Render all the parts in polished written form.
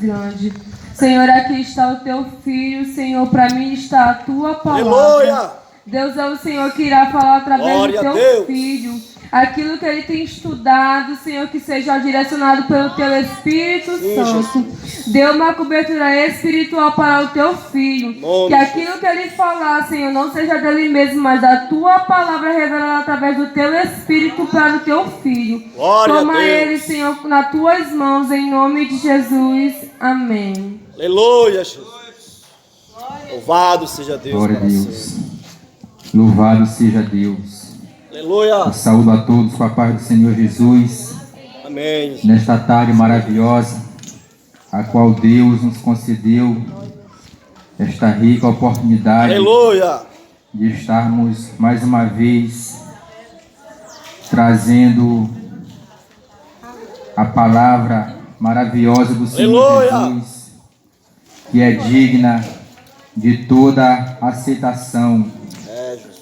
grande. Senhor, aqui está o teu filho, Senhor, para mim está a tua palavra. Aleluia! Deus é o Senhor que irá falar através Glória do teu filho. Aquilo que ele tem estudado, Senhor, que seja direcionado pelo teu Espírito Santo. Dê uma cobertura espiritual para o teu filho. Que aquilo que ele falar, Senhor, não seja dele mesmo, mas da tua palavra revelada através do teu Espírito para o teu filho. Toma ele, Senhor, nas tuas mãos, em nome de Jesus. Amém. Aleluia, Jesus. Louvado seja Deus. Glória a Deus. Louvado seja Deus. Aleluia. Eu saúdo a todos com a paz do Senhor Jesus. Amém. Nesta tarde maravilhosa, a qual Deus nos concedeu esta rica oportunidade. Aleluia. De estarmos mais uma vez trazendo a palavra maravilhosa do Senhor Jesus, que é digna de toda aceitação.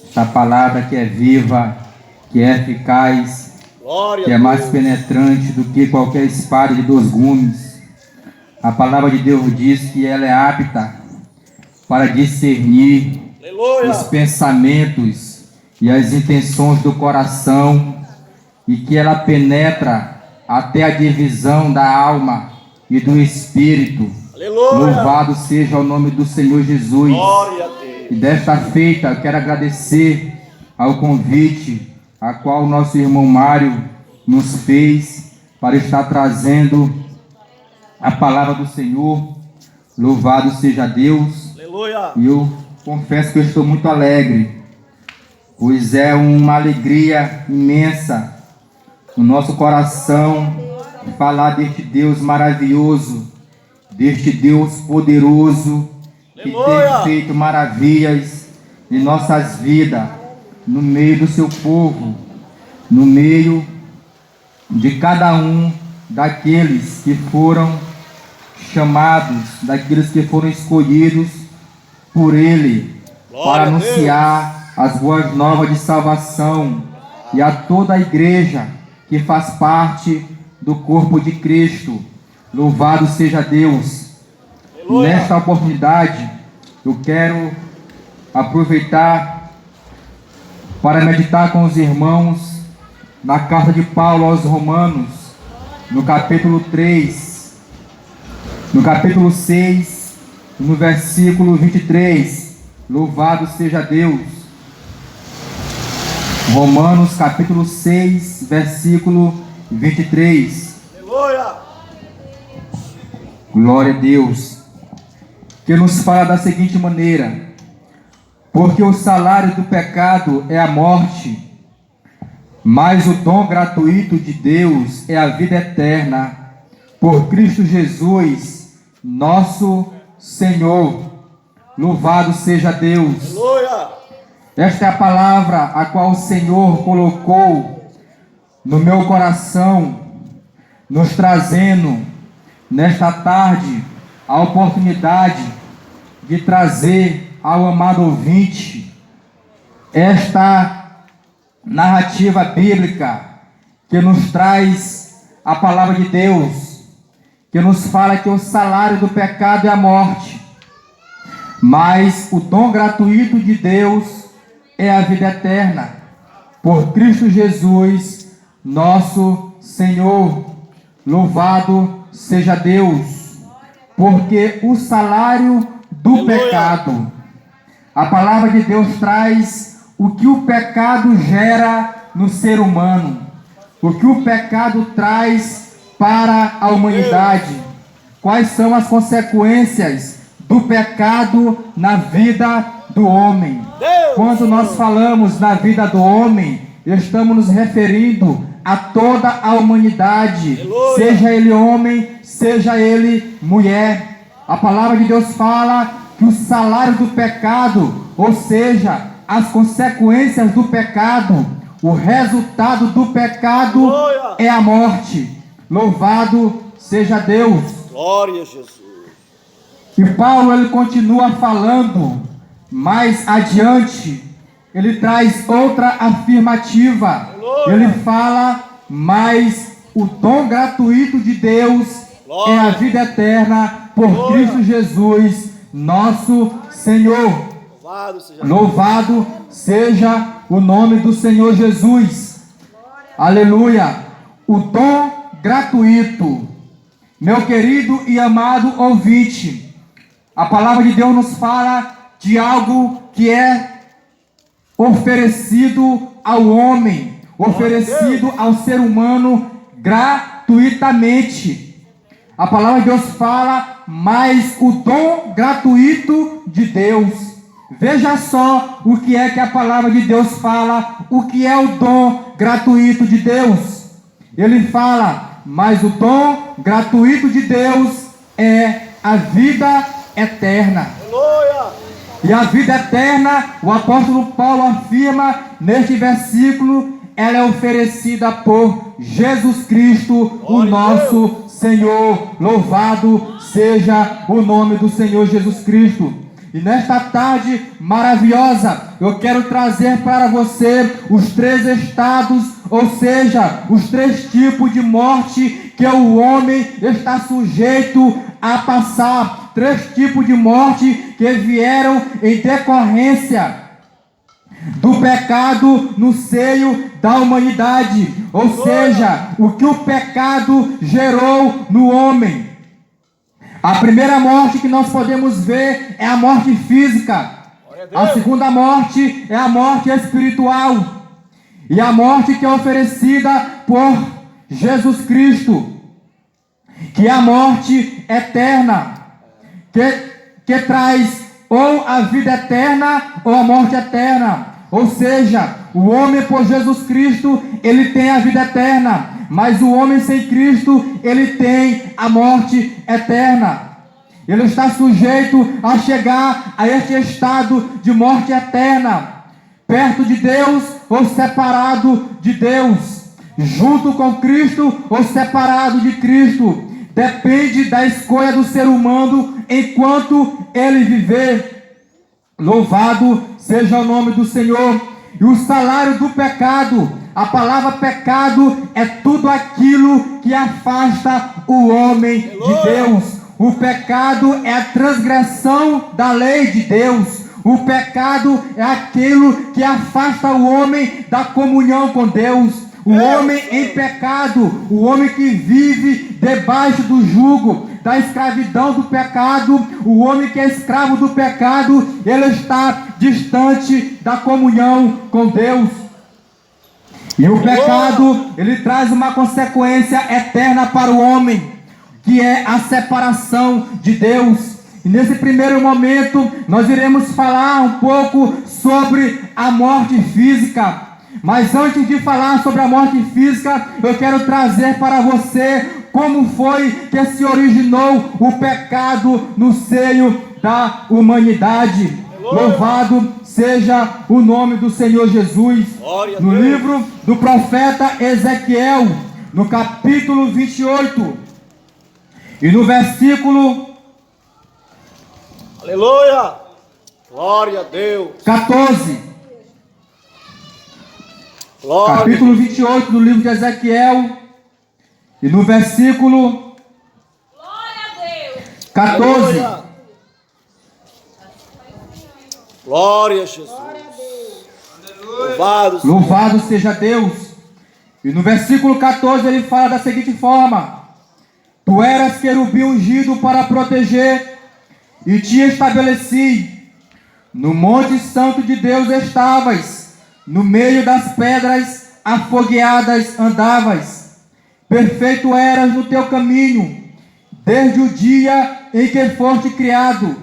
Esta palavra que é viva, que é eficaz, que é mais penetrante do que qualquer espada de 2 gumes. A palavra de Deus diz que ela é apta para discernir os pensamentos e as intenções do coração, e que ela penetra até a divisão da alma e do espírito. Aleluia. Louvado seja o nome do Senhor Jesus. Glória a Deus. E desta feita eu quero agradecer ao convite a qual o nosso irmão Mário nos fez para estar trazendo a palavra do Senhor. Louvado seja Deus. Aleluia. E eu confesso que eu estou muito alegre, pois é uma alegria imensa no nosso coração falar deste Deus maravilhoso, deste Deus poderoso, que tem feito maravilhas em nossas vidas, no meio do seu povo, no meio de cada um daqueles que foram chamados, daqueles que foram escolhidos por Ele, para anunciar as boas novas de salvação, e a toda a igreja que faz parte do corpo de Cristo. Louvado seja Deus. Nesta oportunidade, eu quero aproveitar para meditar com os irmãos na carta de Paulo aos Romanos, no capítulo 3, no capítulo 6, no versículo 23. Louvado seja Deus. Romanos capítulo 6, versículo 23. Aleluia. Glória a Deus. Que nos fala da seguinte maneira: porque o salário do pecado é a morte, mas o dom gratuito de Deus é a vida eterna, por Cristo Jesus, nosso Senhor. Louvado seja Deus. Aleluia. Esta é a palavra a qual o Senhor colocou no meu coração, nos trazendo nesta tarde a oportunidade de trazer ao amado ouvinte esta narrativa bíblica que nos traz a palavra de Deus, que nos fala que o salário do pecado é a morte, mas o dom gratuito de Deus é a vida eterna, por Cristo Jesus, nosso Senhor. Louvado seja Deus, porque o salário do pecado, a palavra de Deus traz o que o pecado gera no ser humano, o que o pecado traz para a humanidade, quais são as consequências do pecado na vida do homem. Quando nós falamos na vida do homem, estamos nos referindo a toda a humanidade, seja ele homem, seja ele mulher. A palavra de Deus fala que o salário do pecado, ou seja, as consequências do pecado, o resultado do pecado é a morte. Louvado seja Deus. Glória a Jesus. E Paulo, ele continua falando mais adiante, ele traz outra afirmativa. Ele fala, mas o dom gratuito de Deus Glória. é a vida eterna por Glória. Cristo Jesus, nosso Senhor. Louvado seja Louvado seja o nome do Senhor Jesus. Aleluia. O dom gratuito. Meu querido e amado ouvinte, a palavra de Deus nos fala de algo que é oferecido ao homem, oferecido ao ser humano gratuitamente. A palavra de Deus fala, mas o dom gratuito de Deus. Veja só o que é que a palavra de Deus fala, o que é o dom gratuito de Deus. Ele fala, mas o dom gratuito de Deus é a vida eterna. Aleluia. E a vida eterna, o apóstolo Paulo afirma neste versículo, ela é oferecida por Jesus Cristo, o nosso Senhor. Louvado seja o nome do Senhor Jesus Cristo. E nesta tarde maravilhosa, eu quero trazer para você os 3 estados, ou seja, os 3 tipos de morte que o homem está sujeito a passar. 3 tipos de morte que vieram em decorrência do pecado no seio da humanidade. Ou seja, o que o pecado gerou no homem. A primeira morte que nós podemos ver é a morte física. A segunda morte é a morte espiritual. E a morte que é oferecida por Jesus Cristo, que é a morte eterna, que traz ou a vida eterna ou a morte eterna. Ou seja, o homem por Jesus Cristo, ele tem a vida eterna, mas o homem sem Cristo, ele tem a morte eterna. Ele está sujeito a chegar a este estado de morte eterna, perto de Deus ou separado de Deus, junto com Cristo ou separado de Cristo. Depende da escolha do ser humano enquanto ele viver. Louvado seja o nome do Senhor. E o salário do pecado, a palavra pecado é tudo aquilo que afasta o homem de Deus. O pecado é a transgressão da lei de Deus. O pecado é aquilo que afasta o homem da comunhão com Deus. O homem em pecado, o homem que vive debaixo do jugo, da escravidão do pecado, o homem que é escravo do pecado, ele está distante da comunhão com Deus. E o pecado, ele traz uma consequência eterna para o homem, que é a separação de Deus. E nesse primeiro momento, nós iremos falar um pouco sobre a morte física. Mas antes de falar sobre a morte física, eu quero trazer para você como foi que se originou o pecado no seio da humanidade. Louvado seja o nome do Senhor Jesus. No livro do profeta Ezequiel, no capítulo 28, e no versículo Aleluia. Glória a Deus. 14. Glória. Capítulo 28 do livro de Ezequiel, e no versículo 14. Aleluia. Glória a Jesus. Louvado seja Deus. E no versículo 14 ele fala da seguinte forma: Tu eras querubim ungido para proteger, e te estabeleci. No monte santo de Deus estavas, no meio das pedras afogueadas andavas. Perfeito eras no teu caminho, desde o dia em que foste criado,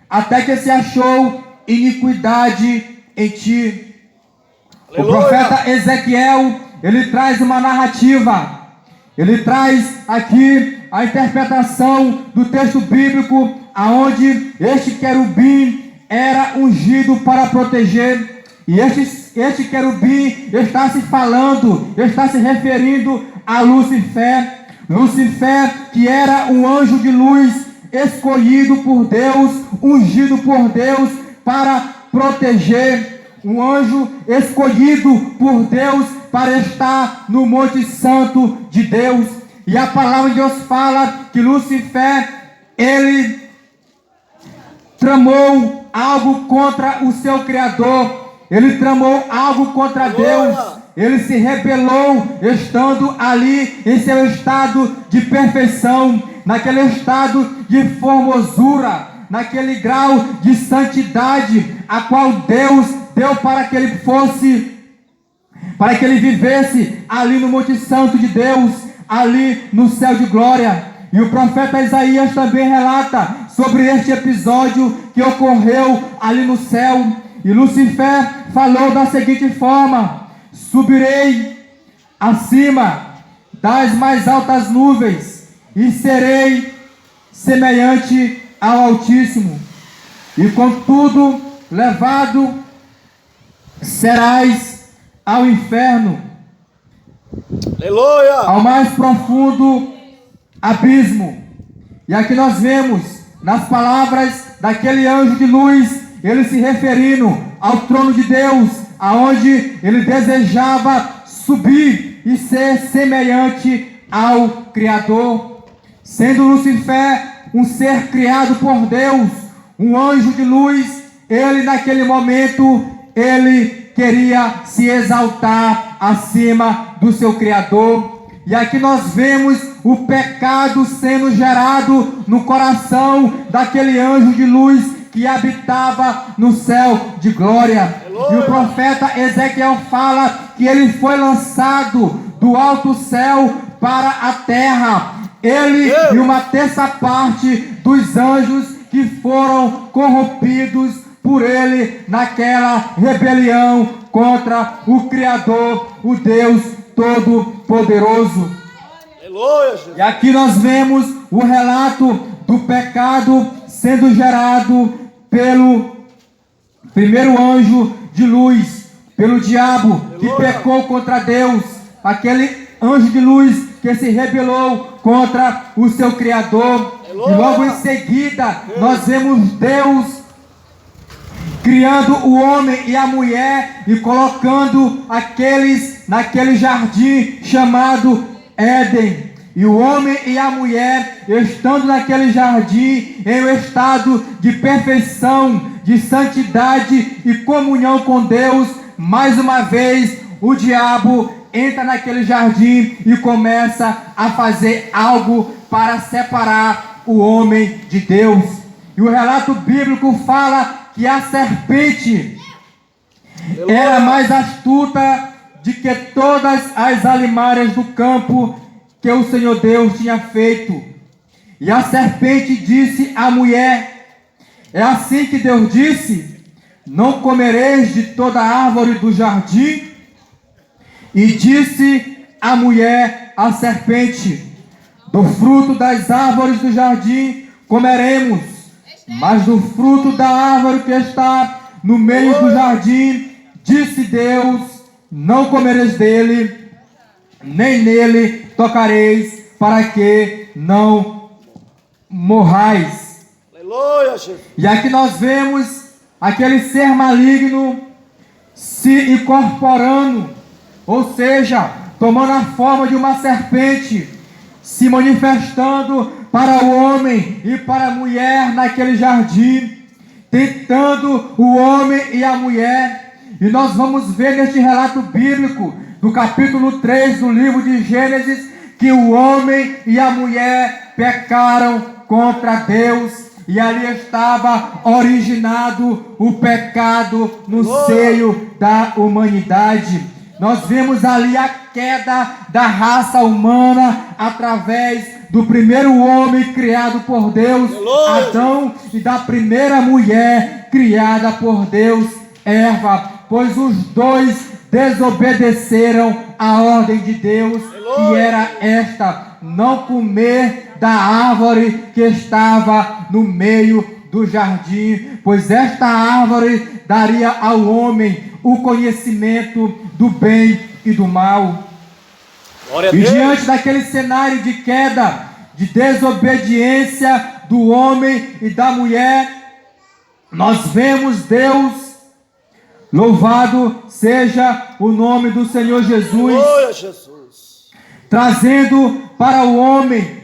até que se achou iniquidade em ti. Aleluia. O profeta Ezequiel, ele traz uma narrativa. Ele traz aqui a interpretação do texto bíblico, aonde este querubim era ungido para proteger. E este querubim está se referindo a Lucifer. Lucifer, que era um anjo de luz, escolhido por Deus, ungido por Deus para proteger. Um anjo escolhido por Deus para estar no Monte Santo de Deus. E a palavra de Deus fala que Lúcifer, ele tramou algo contra o seu Criador. Ele tramou algo contra Deus. Ele se rebelou, estando ali em seu estado de perfeição, naquele estado de formosura, naquele grau de santidade, a qual Deus deu para que ele fosse, para que ele vivesse ali no Monte Santo de Deus, ali no céu de glória. E o profeta Isaías também relata sobre este episódio que ocorreu ali no céu. E Lúcifer falou da seguinte forma: subirei acima das mais altas nuvens e serei semelhante ao Altíssimo. E contudo, levado serás ao inferno, Aleluia. ao mais profundo abismo. E aqui nós vemos, nas palavras daquele anjo de luz, ele se referindo ao trono de Deus, aonde ele desejava subir e ser semelhante ao Criador. Sendo Lúcifer um ser criado por Deus, um anjo de luz, ele naquele momento, ele queria se exaltar acima do seu Criador. E aqui nós vemos o pecado sendo gerado no coração daquele anjo de luz que habitava no céu de glória. E o profeta Ezequiel fala que ele foi lançado do alto céu para a terra. Ele e uma terça parte dos anjos que foram corrompidos por ele naquela rebelião contra o Criador, o Deus Todo-Poderoso. E aqui nós vemos o relato do pecado sendo gerado pelo primeiro anjo de luz, pelo diabo que pecou contra Deus, aquele anjo de luz que se rebelou contra o seu Criador. E logo em seguida nós vemos Deus criando o homem e a mulher e colocando aqueles naquele jardim chamado Éden. E o homem e a mulher, estando naquele jardim, em um estado de perfeição, de santidade e comunhão com Deus, mais uma vez o diabo entra naquele jardim e começa a fazer algo para separar o homem de Deus. E o relato bíblico fala que a serpente era mais astuta de que todas as alimárias do campo que o Senhor Deus tinha feito. E a serpente disse à mulher: é assim que Deus disse: não comereis de toda árvore do jardim? E disse a mulher à serpente: do fruto das árvores do jardim comeremos, mas do fruto da árvore que está no meio do jardim, disse Deus: não comereis dele, nem nele tocareis, para que não morrais. Aleluia, Jesus. E aqui nós vemos aquele ser maligno se incorporando, ou seja, tomando a forma de uma serpente, se manifestando para o homem e para a mulher naquele jardim, tentando o homem e a mulher. E nós vamos ver neste relato bíblico, do capítulo 3 do livro de Gênesis, que o homem e a mulher pecaram contra Deus, e ali estava originado o pecado no seio da humanidade. Nós vemos ali a queda da raça humana através do primeiro homem criado por Deus, Adão, e da primeira mulher criada por Deus, Eva, pois os dois desobedeceram a ordem de Deus, que era esta: não comer da árvore que estava no meio do jardim, pois esta árvore daria ao homem o conhecimento do bem e do mal. Glória a E Deus. diante daquele cenário de queda, de desobediência do homem e da mulher, nós vemos Deus, louvado seja o nome do Senhor Jesus, Glória a Jesus. trazendo para o homem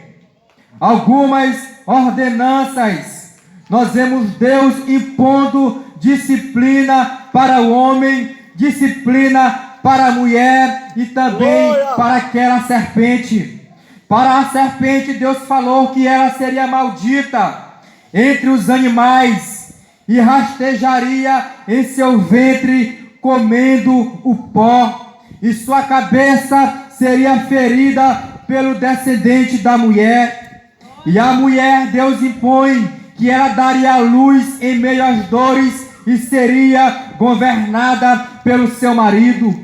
algumas ordenanças. Nós vemos Deus impondo disciplina para o homem, disciplina para a mulher e também para aquela serpente. Para a serpente, Deus falou que ela seria maldita entre os animais e rastejaria em seu ventre, comendo o pó, e sua cabeça seria ferida pelo descendente da mulher. E a mulher, Deus impõe que ela daria a luz em meio às dores e seria governada pelo seu marido.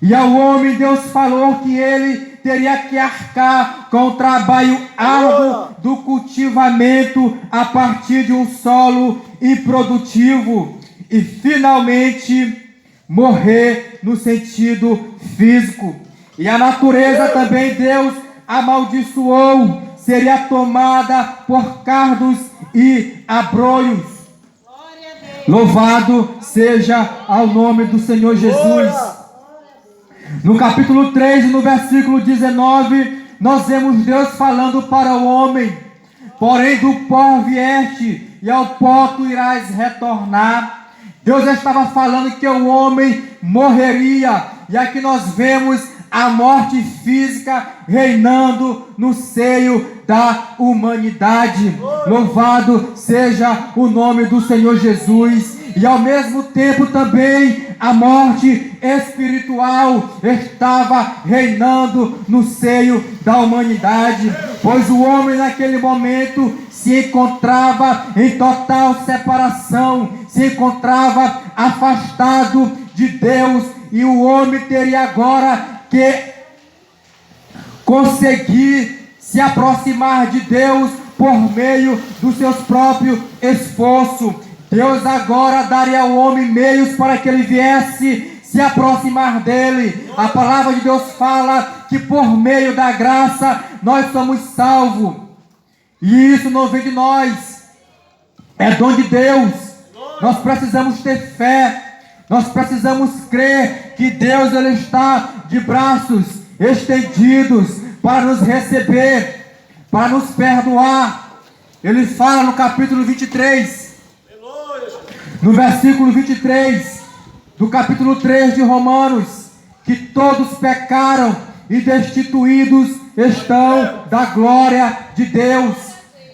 E ao homem, Deus falou que ele teria que arcar com o trabalho árduo do cultivamento a partir de um solo improdutivo e finalmente morrer no sentido físico. E a natureza também Deus amaldiçoou, seria tomada por cardos e abrolhos. Louvado seja ao nome do Senhor Jesus. No capítulo 3, no versículo 19, nós vemos Deus falando para o homem: porém do pó vieste, e ao pó tu irás retornar. Deus estava falando que o homem morreria, e aqui nós vemos a morte física reinando no seio da humanidade. Louvado seja o nome do Senhor Jesus. E ao mesmo tempo também a morte espiritual estava reinando no seio da humanidade, pois o homem naquele momento se encontrava em total separação, se encontrava afastado de Deus, e o homem teria agora que conseguir se aproximar de Deus por meio dos seus próprios esforços. Deus agora daria ao homem meios para que ele viesse se aproximar dele. A palavra de Deus fala que por meio da graça nós somos salvos. E isso não vem de nós, é dom de Deus. Nós precisamos ter fé, nós precisamos crer que Deus ele está de braços estendidos para nos receber, para nos perdoar. Ele fala no capítulo 23, no versículo 23 do capítulo 3 de Romanos, que todos pecaram e destituídos estão da glória de Deus.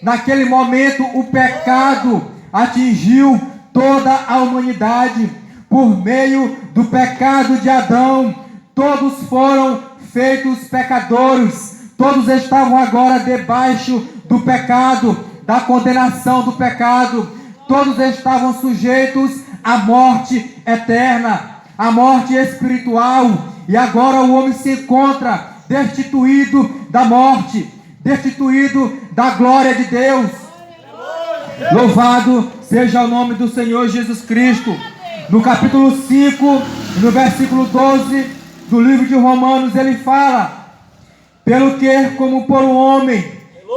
Naquele momento o pecado atingiu toda a humanidade. Por meio do pecado de Adão, todos foram feitos pecadores. Todos estavam agora debaixo do pecado, da condenação do pecado. Todos estavam sujeitos à morte eterna, à morte espiritual. E agora o homem se encontra destituído da morte, destituído da glória de Deus. Louvado seja o nome do Senhor Jesus Cristo. No capítulo 5, no versículo 12 do livro de Romanos, ele fala: pelo que, como por um homem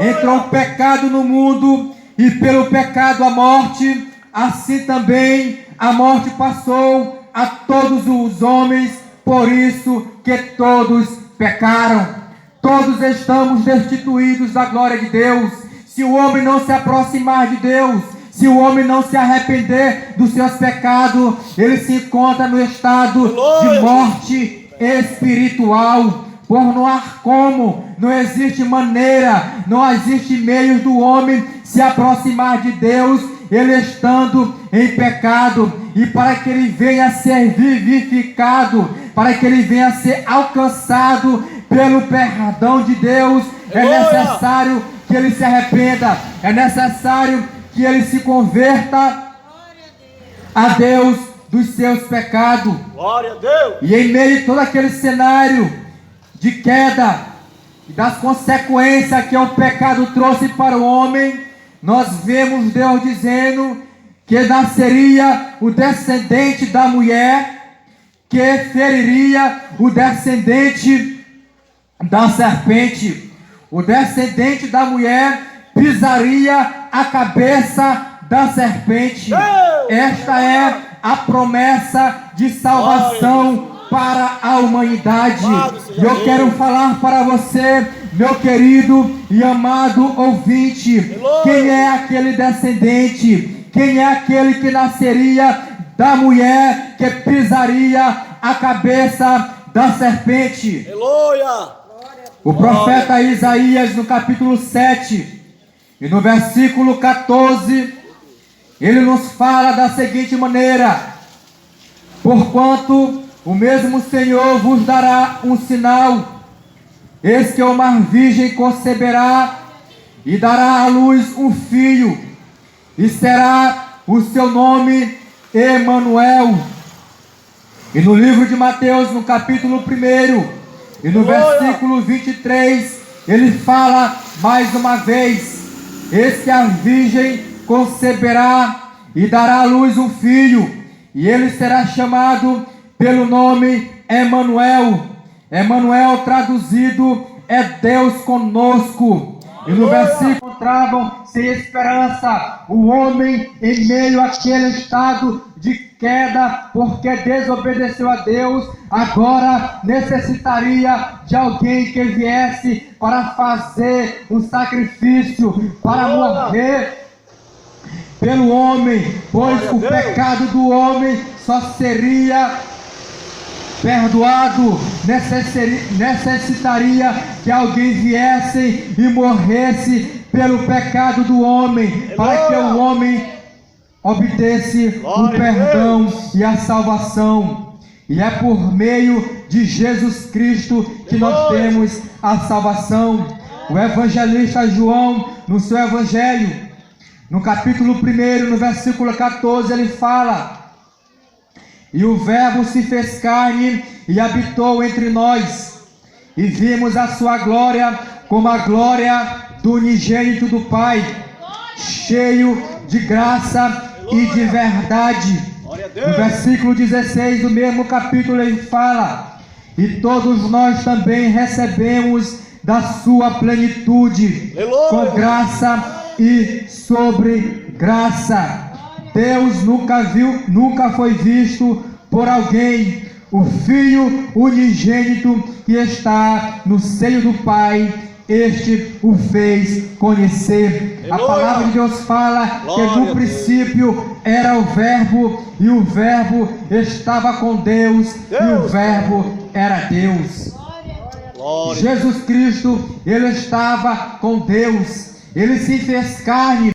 entrou o pecado no mundo, e pelo pecado a morte, assim também a morte passou a todos os homens, por isso que todos pecaram. Todos estamos destituídos da glória de Deus. Se o homem não se aproximar de Deus, se o homem não se arrepender dos seus pecados, ele se encontra no estado de morte espiritual. Por não há como, não existe maneira, não existe meio do homem se aproximar de Deus, ele estando em pecado. E para que ele venha a ser vivificado, para que ele venha a ser alcançado pelo perdão de Deus, é necessário que ele se arrependa, é necessário que ele se converta a Deus dos seus pecados. Glória a Deus. E em meio a todo aquele cenário de queda e das consequências que o pecado trouxe para o homem, nós vemos Deus dizendo que nasceria o descendente da mulher, que feriria o descendente da serpente. O descendente da mulher pisaria a cabeça da serpente. Esta é a promessa de salvação para a humanidade. Louvado E seja eu Deus. quero falar para você, meu querido e amado ouvinte, Aleluia. quem é aquele descendente? Quem é aquele que nasceria da mulher que pisaria a cabeça da serpente? Aleluia. O profeta Isaías, no capítulo 7, e no versículo 14, ele nos fala da seguinte maneira: porquanto o mesmo Senhor vos dará um sinal, eis que uma virgem conceberá e dará à luz um filho, e será o seu nome Emanuel. E no livro de Mateus, no capítulo 1, e no versículo 23, ele fala mais uma vez: eis que a virgem conceberá e dará à luz um filho, e ele será chamado pelo nome Emanuel. Emanuel traduzido é Deus conosco. E no versículo encontravam sem esperança o homem em meio àquele estado de queda, porque desobedeceu a Deus, agora necessitaria de alguém que viesse para fazer um sacrifício, para morrer pelo homem, pois Glória a o Deus. pecado do homem só seria perdoado, necessitaria que alguém viesse e morresse pelo pecado do homem, para que o homem obtesse o Glória a perdão e a salvação. E é por meio de Jesus Cristo que nós temos a salvação. O evangelista João, no seu evangelho, no capítulo 1, no versículo 14, ele fala: e o Verbo se fez carne e habitou entre nós, e vimos a sua glória como a glória do unigênito do Pai, cheio de graça e de verdade. Glória a Deus. No versículo 16 do mesmo capítulo ele fala: e todos nós também recebemos da sua plenitude, Aleluia. com graça e sobre graça. Deus nunca foi visto por alguém. O Filho unigênito que está no seio do Pai, este o fez conhecer. A Aleluia. palavra de Deus fala que Glória a no Deus. princípio era o Verbo, e o Verbo estava com Deus, e o Deus. Verbo era Deus. Glória. Jesus Cristo, ele estava com Deus, ele se fez carne.